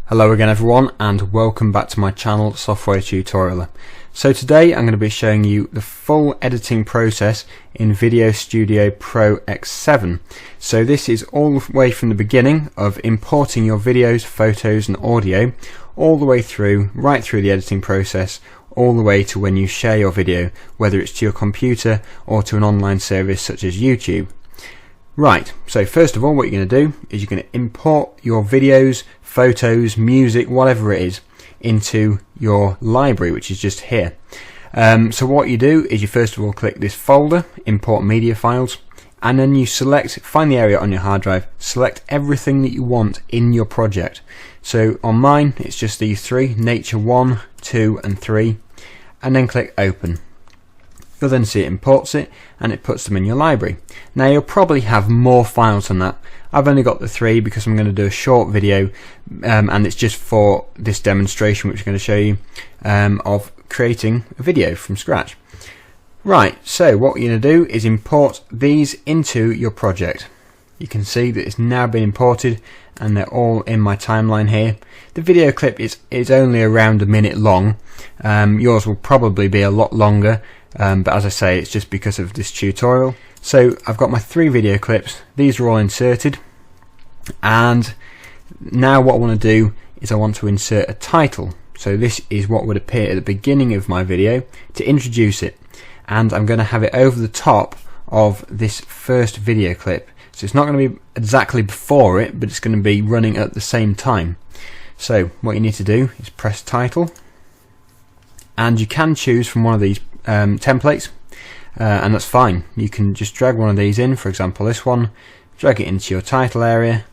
Hello again everyone, and welcome back to my channel SoftwareTutorialer. So today I'm going to be showing you the full editing process in VideoStudio Pro X7. So this is all the way from the beginning of importing your videos, photos and audio, all the way through, right through the editing process, all the way to when you share your video, whether it's to your computer or to an online service such as YouTube. Right, so first of all what you're going to do is you're going to import your videos, photos, music, whatever it is, into your library, which is just here. So what you do is you first of all click this folder, import media files, and then you find the area on your hard drive, select everything that you want in your project. So on mine it's just these three, Nature 1, 2 and 3, and then click open. You'll then see it imports it and it puts them in your library. Now you'll probably have more files than that. I've only got the three because I'm going to do a short video and it's just for this demonstration which I'm going to show you of creating a video from scratch. Right, so what you're going to do is import these into your project. You can see that it's now been imported and they're all in my timeline here. The video clip is only around a minute long. Yours will probably be a lot longer. But as I say, it's just because of this tutorial. So I've got my three video clips. These are all inserted, and now what I want to do is I want to insert a title. So this is what would appear at the beginning of my video to introduce it, and I'm going to have it over the top of this first video clip. So it's not going to be exactly before it, but it's going to be running at the same time. So what you need to do is press title, and you can choose from one of these templates, and that's fine. You can just drag one of these in, for example this one, drag it into your title area,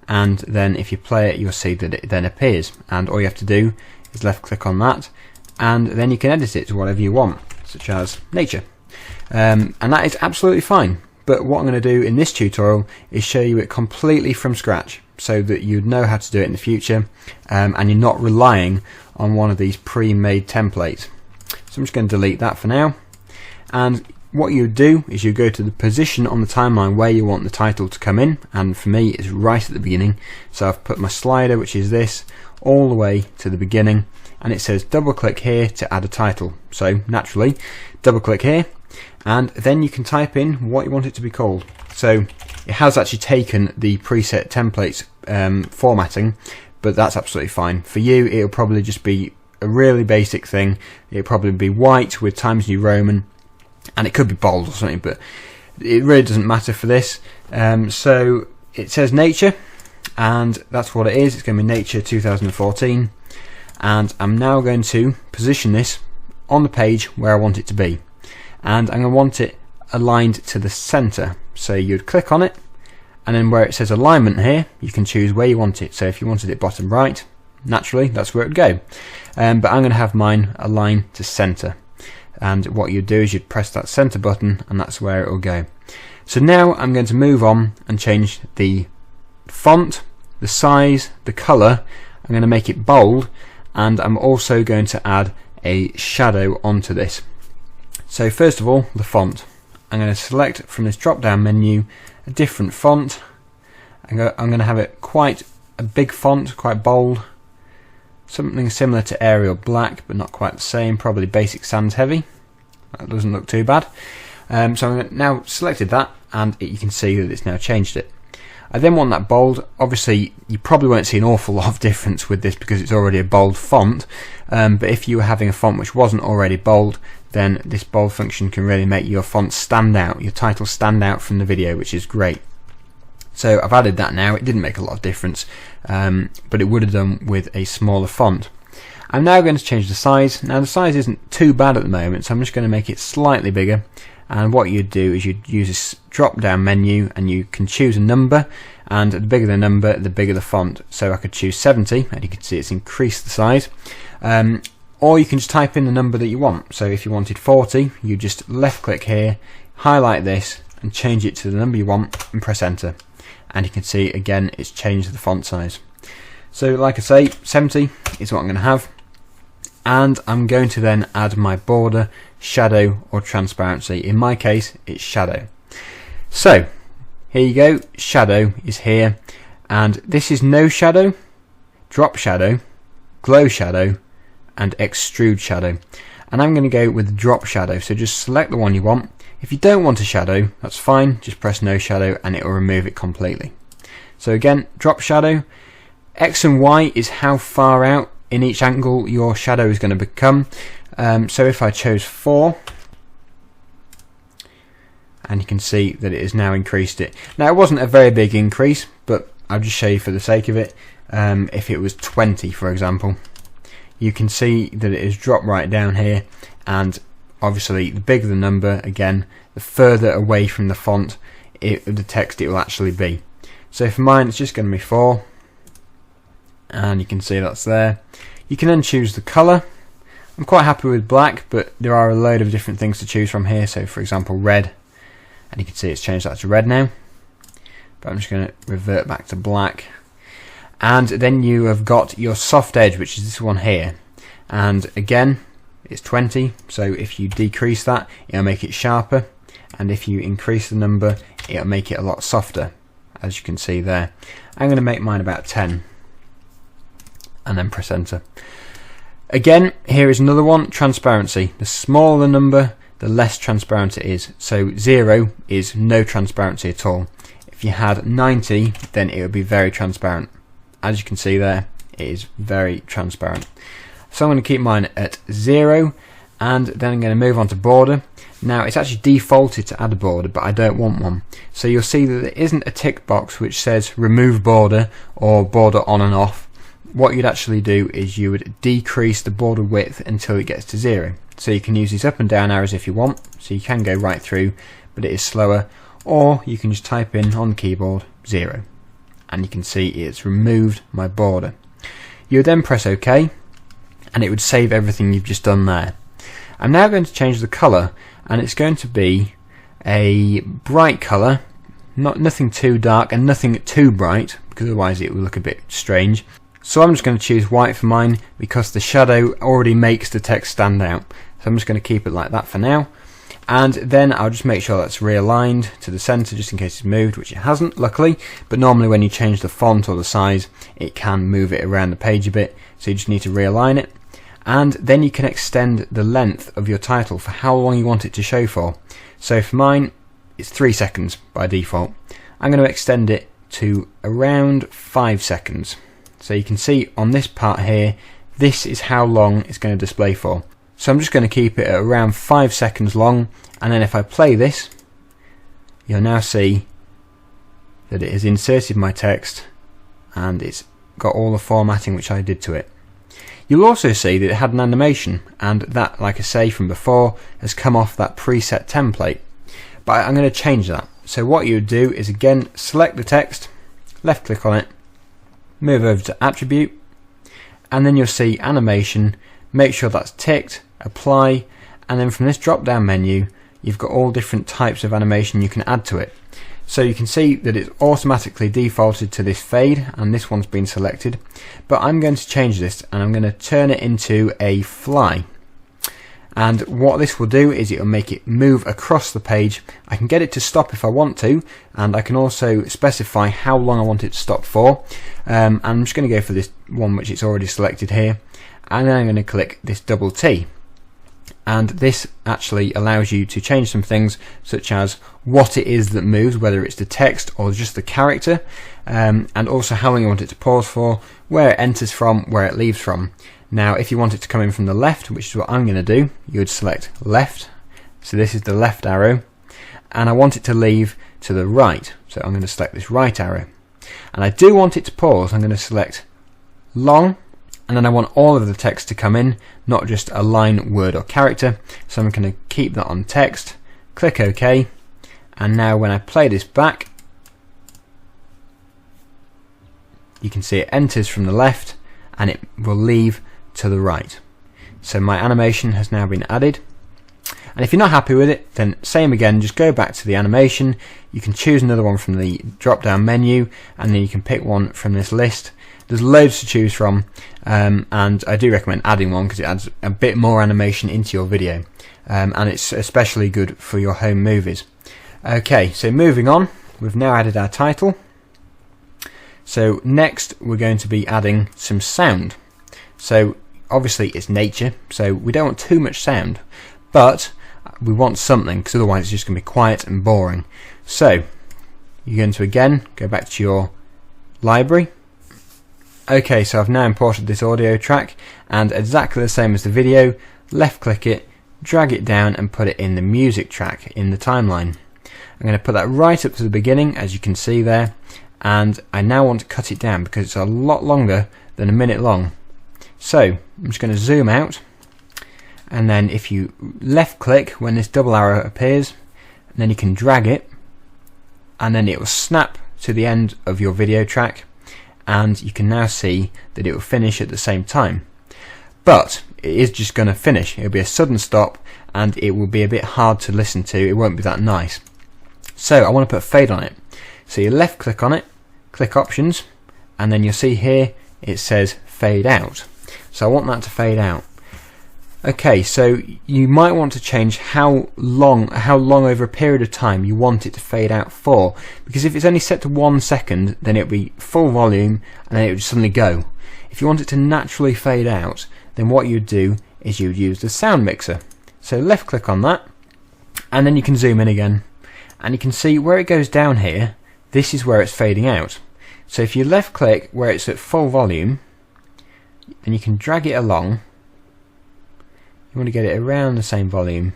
and then if you play it you'll see that it then appears, and all you have to do is left click on that and then you can edit it to whatever you want, such as nature, and that is absolutely fine. But what I'm going to do in this tutorial is show you it completely from scratch so that you'd know how to do it in the future, and you're not relying on one of these pre-made templates. So I'm just going to delete that for now, and what you do is you go to the position on the timeline where you want the title to come in, and for me it's right at the beginning. So I've put my slider, which is this, all the way to the beginning, and it says double click here to add a title. So naturally double click here, and then you can type in what you want it to be called. So it has actually taken the preset templates formatting, but that's absolutely fine. For you it'll probably just be a really basic thing. It'll probably be white with Times New Roman, and it could be bold or something, but it really doesn't matter for this. So it says nature, and that's what it is. It's going to be nature 2014, and I'm now going to position this on the page where I want it to be, and I'm going to want it aligned to the center. So you'd click on it, and then where it says alignment here you can choose where you want it. So if you wanted it bottom right, naturally that's where it would go, but I'm going to have mine aligned to center, and what you'd do is you'd press that center button and that's where it will go. So now I'm going to move on and change the font, the size, the color. I'm going to make it bold, and I'm also going to add a shadow onto this. So first of all, the font. I'm going to select from this drop down menu a different font. I'm going to have it quite a big font, quite bold, something similar to Arial Black but not quite the same, probably Basic Sans Heavy. That doesn't look too bad. So I've now selected that, and you can see that it's now changed it. I then want that bold. Obviously you probably won't see an awful lot of difference with this because it's already a bold font, but if you were having a font which wasn't already bold, then this bold function can really make your font stand out, your title stand out from the video, which is great. So I've added that now. It didn't make a lot of difference, but it would have done with a smaller font. I'm now going to change the size. Now the size isn't too bad at the moment, so I'm just going to make it slightly bigger, and what you'd do is you'd use this drop down menu and you can choose a number, and the bigger the number the bigger the font. So I could choose 70, and you can see it's increased the size, or you can just type in the number that you want. So if you wanted 40, you just left click here, highlight this and change it to the number you want and press enter, and you can see again it's changed the font size. So like I say, 70 is what I'm going to have, and I'm going to then add my border, shadow or transparency. In my case it's shadow. So here you go, shadow is here, and this is no shadow. drop shadow, glow shadow, and extrude shadow. And I'm going to go with drop shadow, so just select the one you want. If you don't want a shadow, that's fine, just press no shadow and it will remove it completely. So again, drop shadow. X and Y is how far out in each angle your shadow is going to become. So if I chose 4, and you can see that it has now increased it. Now it wasn't a very big increase, but I'll just show you for the sake of it. If it was 20, for example, you can see that it has dropped right down here, and obviously the bigger the number, again, the further away from the font the text it will actually be. So for mine it's just going to be 4, and you can see that's there. You can then choose the colour. I'm quite happy with black, but there are a load of different things to choose from here. So for example red, and you can see it's changed that to red now, but I'm just going to revert back to black. And then you have got your soft edge, which is this one here, and again it's 20, so if you decrease that it'll make it sharper, and if you increase the number it'll make it a lot softer, as you can see there. I'm going to make mine about 10 and then press enter. Again, here is another one, transparency. The smaller the number, the less transparent it is. So 0 is no transparency at all. If you had 90, then it would be very transparent. As you can see there, it is very transparent. So I'm going to keep mine at 0, and then I'm going to move on to border. Now it's actually defaulted to add a border, but I don't want one. So you'll see that there isn't a tick box which says remove border or border on and off. What you'd actually do is you would decrease the border width until it gets to 0. So you can use these up and down arrows if you want, so you can go right through, but it is slower, or you can just type in on the keyboard 0, and you can see it's removed my border. You would then press OK, and it would save everything you've just done there. I'm now going to change the colour, and it's going to be a bright colour, nothing too dark and nothing too bright, because otherwise it will look a bit strange. So I'm just going to choose white for mine, because the shadow already makes the text stand out. So I'm just going to keep it like that for now, and then I'll just make sure that's realigned to the centre just in case it's moved, which it hasn't luckily, but normally when you change the font or the size it can move it around the page a bit, so you just need to realign it. And then you can extend the length of your title for how long you want it to show for. So for mine it's 3 seconds by default. I'm going to extend it to around 5 seconds. So you can see on this part here, this is how long it's going to display for. So I'm just going to keep it at around 5 seconds long, and then if I play this, you'll now see that it has inserted my text and it's got all the formatting which I did to it. You'll also see that it had an animation, and that, like I say from before, has come off that preset template. But I'm going to change that. So what you would do is again select the text, left click on it, move over to attribute, and then you'll see animation. Make sure that's ticked, apply, and then from this drop down menu you've got all different types of animation you can add to it. So you can see that it's automatically defaulted to this fade, and this one's been selected, but I'm going to change this and I'm going to turn it into a fly. And what this will do is it will make it move across the page. I can get it to stop if I want to, and I can also specify how long I want it to stop for. And I'm just going to go for this one which it's already selected here, and then I'm going to click this double T. And this actually allows you to change some things, such as what it is that moves, whether it's the text or just the character, and also how long you want it to pause for, where it enters from, where it leaves from. Now if you want it to come in from the left, which is what I'm going to do, you would select left, so this is the left arrow, and I want it to leave to the right, so I'm going to select this right arrow. And I do want it to pause, I'm going to select long, and then I want all of the text to come in, not just a line, word or character, so I'm going to keep that on text, click OK, and now when I play this back, you can see it enters from the left and it will leave to the right. So my animation has now been added, and if you're not happy with it, then same again, just go back to the animation. You can choose another one from the drop down menu, and then you can pick one from this list. There's loads to choose from, and I do recommend adding one because it adds a bit more animation into your video, and it's especially good for your home movies. Okay, so moving on, we've now added our title. So next we're going to be adding some sound. So obviously it's nature, so we don't want too much sound, but we want something, because otherwise it's just going to be quiet and boring. So you're going to again go back to your library. Okay, so I've now imported this audio track, and exactly the same as the video, left click it, drag it down and put it in the music track in the timeline. I'm going to put that right up to the beginning, as you can see there, and I now want to cut it down because it's a lot longer than a minute long. So I'm just going to zoom out, and then if you left click when this double arrow appears, and then you can drag it, and then it will snap to the end of your video track, and you can now see that it will finish at the same time. But it is just going to finish. It'll be a sudden stop, and it will be a bit hard to listen to. It won't be that nice. So I want to put fade on it. So you left click on it, click options, and then you'll see here it says fade out. So I want that to fade out. Okay, so you might want to change how long over a period of time you want it to fade out for, because if it's only set to 1 second, then it'll be full volume and then it would suddenly go. If you want it to naturally fade out, then what you'd do is you'd use the sound mixer. So left click on that, and then you can zoom in again, and you can see where it goes down here, this is where it's fading out. So if you left click where it's at full volume, then you can drag it along. You want to get it around the same volume,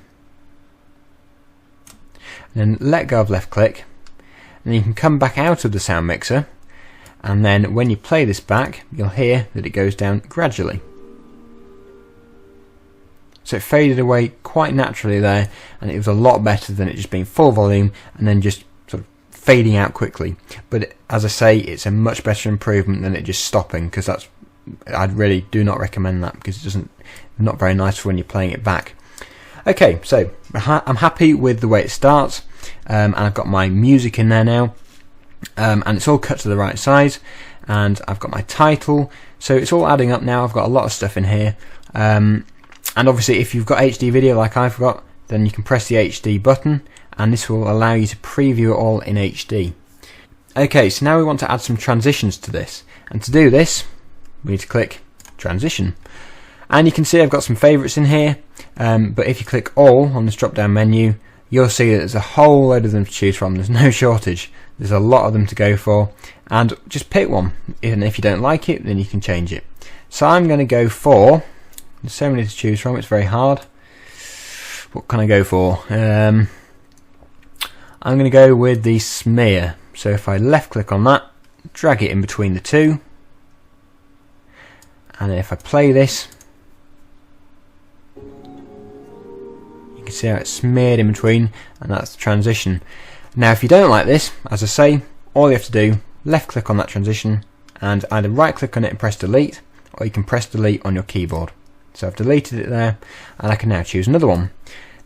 and then let go of left click, and then you can come back out of the sound mixer, and then when you play this back you'll hear that it goes down gradually. So it faded away quite naturally there, and it was a lot better than it just being full volume and then just sort of fading out quickly. But as I say, it's a much better improvement than it just stopping, because I really do not recommend that, because it's not very nice for when you're playing it back. Okay, so I'm happy with the way it starts, and I've got my music in there now, and it's all cut to the right size, and I've got my title, so it's all adding up now. I've got a lot of stuff in here, and obviously if you've got HD video like I've got, then you can press the HD button, and this will allow you to preview it all in HD. Okay, so now we want to add some transitions to this, and to do this we need to click transition, and you can see I've got some favourites in here, but if you click all on this drop down menu, you'll see that there's a whole load of them to choose from. There's no shortage, there's a lot of them to go for, and just pick one, and if you don't like it then you can change it. So I'm going to go for, there's so many to choose from, it's very hard. What can I go for? I'm going to go with the smear. So if I left click on that, drag it in between the two, and then if I play this, you can see how it's smeared in between, and that's the transition. Now if you don't like this, as I say, all you have to do, left click on that transition and either right click on it and press delete, or you can press delete on your keyboard. So I've deleted it there, and I can now choose another one.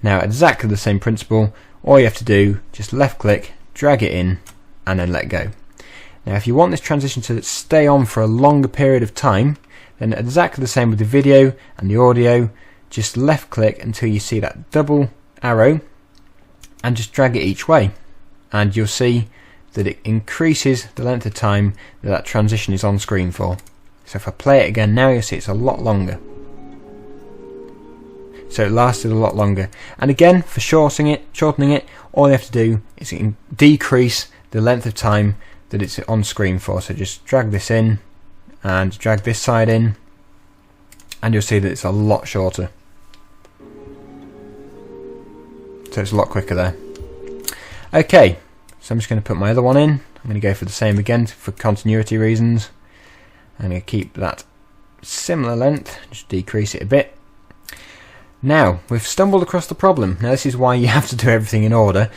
Now exactly the same principle, all you have to do, just left click, drag it in, and then let go. Now if you want this transition to stay on for a longer period of time, then exactly the same with the video and the audio, just left click until you see that double arrow and just drag it each way, and you'll see that it increases the length of time that transition is on screen for. So if I play it again now, you'll see it's a lot longer. So it lasted a lot longer. And again, for shortening it, all you have to do is decrease the length of time that it's on screen for. So just drag this in and drag this side in, and you'll see that it's a lot shorter. So it's a lot quicker there. Okay, so I'm just going to put my other one in. I'm going to go for the same again for continuity reasons. I'm going to keep that similar length, just decrease it a bit. Now, we've stumbled across the problem. Now this is why you have to do everything in order,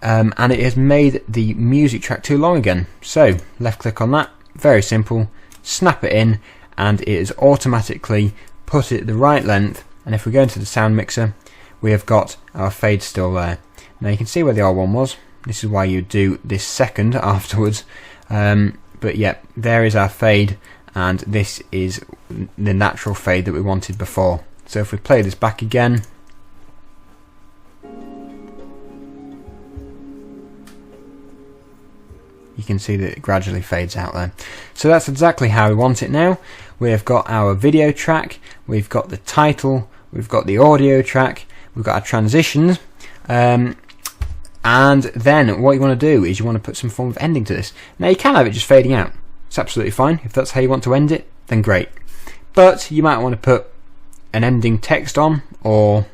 and it has made the music track too long again. So, left click on that, very simple, snap it in, and it has automatically put it the right length, and if we go into the sound mixer, we have got our fade still there. Now you can see where the old one was. This is why you do this second afterwards, but yeah, there is our fade, and this is the natural fade that we wanted before. So if we play this back again, you can see that it gradually fades out there. So that's exactly how we want it now. We've got our video track, we've got the title, we've got the audio track, we've got our transitions, and then what you want to do is you want to put some form of ending to this. Now you can have it just fading out. It's absolutely fine. If that's how you want to end it, then great. But you might want to put an ending text on, or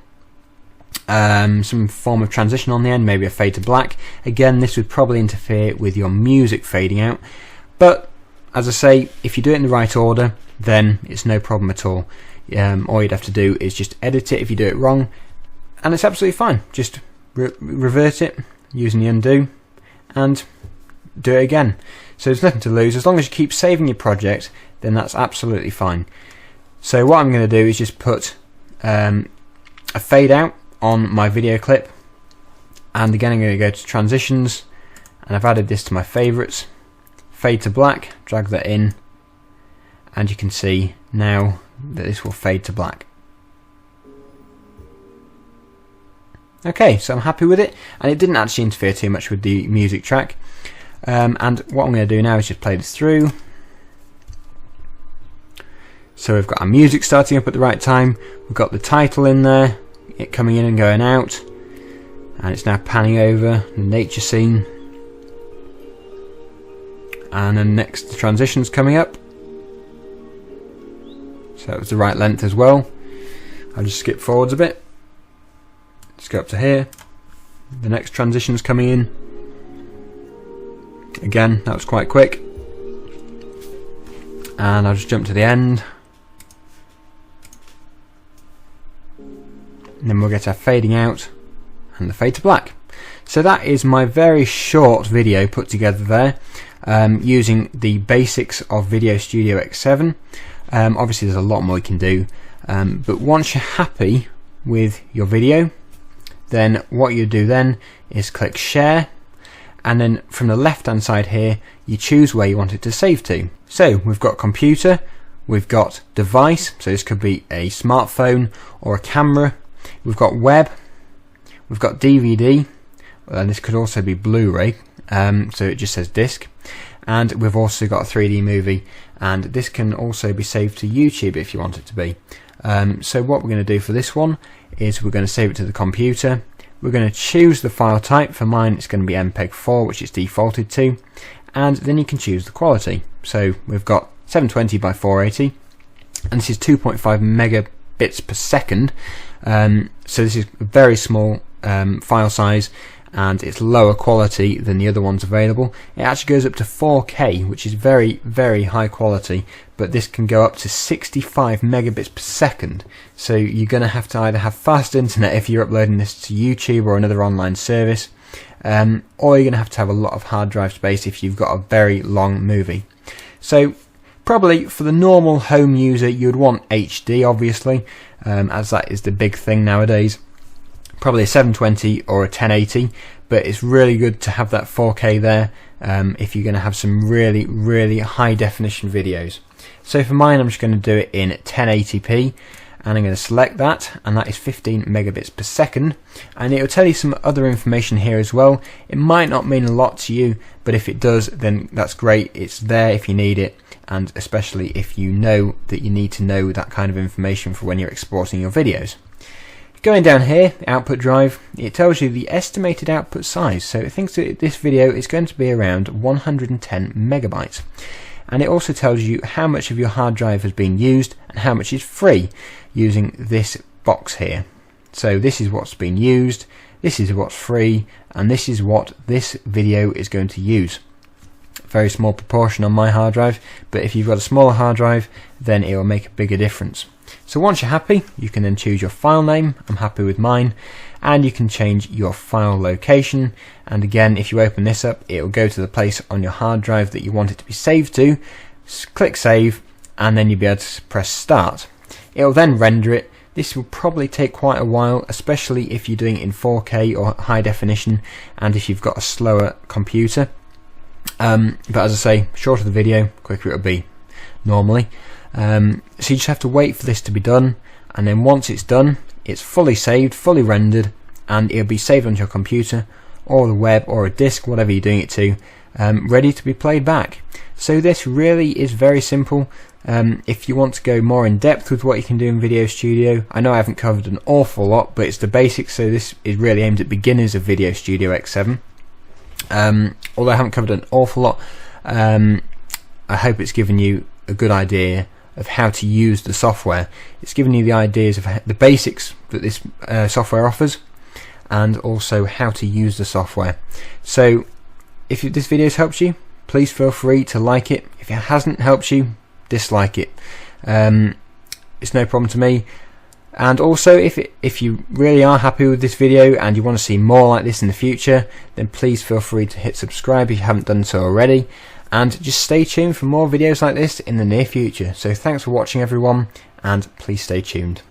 some form of transition on the end, maybe a fade to black. Again, this would probably interfere with your music fading out, but as I say, if you do it in the right order, then it's no problem at all. All you'd have to do is just edit it if you do it wrong, and it's absolutely fine. Just revert it using the undo and do it again. So there's nothing to lose. As long as you keep saving your project, then that's absolutely fine. So what I'm going to do is just put a fade out on my video clip, and again I'm going to go to transitions, and I've added this to my favorites. Fade to black, drag that in, and you can see now that this will fade to black. Okay, so I'm happy with it, and it didn't actually interfere too much with the music track. And what I'm going to do now is just play this through. So we've got our music starting up at the right time, we've got the title in there, it coming in and going out, and it's now panning over the nature scene, and then next the transition's coming up, so that was the right length as well. I'll just skip forwards a bit, just go up to here, the next transition's coming in, again that was quite quick, and I'll just jump to the end. And then we'll get our fading out and the fade to black. So that is my very short video put together there, using the basics of VideoStudio X7. Obviously there's a lot more you can do, but once you're happy with your video, then what you do then is click share, and then from the left hand side here you choose where you want it to save to. So we've got computer, we've got device, so this could be a smartphone or a camera. We've got web, we've got DVD, and this could also be Blu-ray, so it just says disc, and we've also got a 3D movie, and this can also be saved to YouTube if you want it to be. So what we're going to do for this one is we're going to save it to the computer. We're going to choose the file type. For mine it's going to be MPEG-4, which it's defaulted to, and then you can choose the quality. So we've got 720 by 480, and this is 2.5 megabits per second. So this is a very small file size, and it's lower quality than the other ones available. It actually goes up to 4K, which is very, very high quality, but this can go up to 65 megabits per second. So you're going to have to either have fast internet if you're uploading this to YouTube or another online service, or you're going to have a lot of hard drive space if you've got a very long movie. So probably for the normal home user you'd want HD, obviously, as that is the big thing nowadays. Probably a 720 or a 1080, but it's really good to have that 4K there if you're going to have some really, really high definition videos. So for mine I'm just going to do it in 1080p, and I'm going to select that, and that is 15 megabits per second, and it will tell you some other information here as well. It might not mean a lot to you, but if it does, then that's great. It's there if you need it, and especially if you know that you need to know that kind of information for when you're exporting your videos. Going down here, output drive, it tells you the estimated output size. So it thinks that this video is going to be around 110 megabytes. And it also tells you how much of your hard drive has been used and how much is free using this box here. So this is what's been used, this is what's free, and this is what this video is going to use. Very small proportion on my hard drive, but if you've got a smaller hard drive, then it will make a bigger difference. So once you're happy, you can then choose your file name. I'm happy with mine, and you can change your file location, and again if you open this up it will go to the place on your hard drive that you want it to be saved to. Click save, and then you'll be able to press start. It will then render it. This will probably take quite a while, especially if you're doing it in 4K or high definition, and if you've got a slower computer. But as I say, shorter the video, quicker it'll be normally. So you just have to wait for this to be done, and then once it's done, it's fully saved, fully rendered, and it'll be saved onto your computer or the web or a disk, whatever you're doing it to, ready to be played back. So this really is very simple. If you want to go more in depth with what you can do in Video Studio, I know I haven't covered an awful lot, but it's the basics, so this is really aimed at beginners of Video Studio X7. Although I haven't covered an awful lot, I hope it's given you a good idea of how to use the software. It's given you the ideas of the basics that this software offers, and also how to use the software. So if this video has helped you, please feel free to like it. If it hasn't helped you, dislike it. It's no problem to me. And also, if you really are happy with this video and you want to see more like this in the future, then please feel free to hit subscribe if you haven't done so already, and just stay tuned for more videos like this in the near future. So thanks for watching everyone, and please stay tuned.